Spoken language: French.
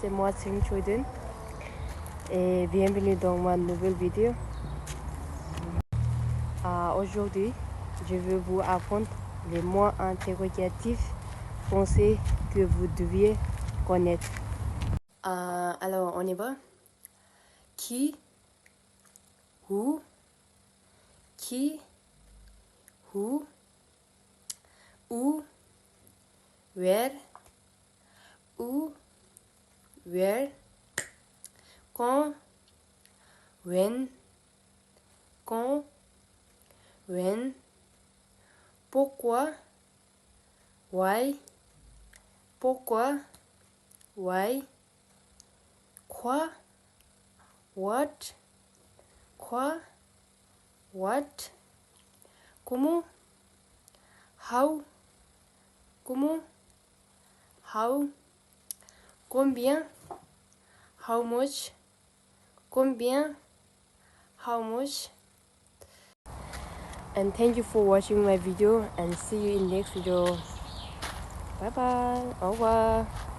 c'est moi Sing Chouden et bienvenue dans ma nouvelle vidéo. Aujourd'hui, je vais vous apprendre les mots interrogatifs français que vous deviez connaître. Alors, on y va. Qui, who, qui, who, où, where, où, where, quand, when, pourquoi, why, quoi, what, comment, how, combien, how much, and thank you for watching my video and see you in next video. Bye bye. Au revoir.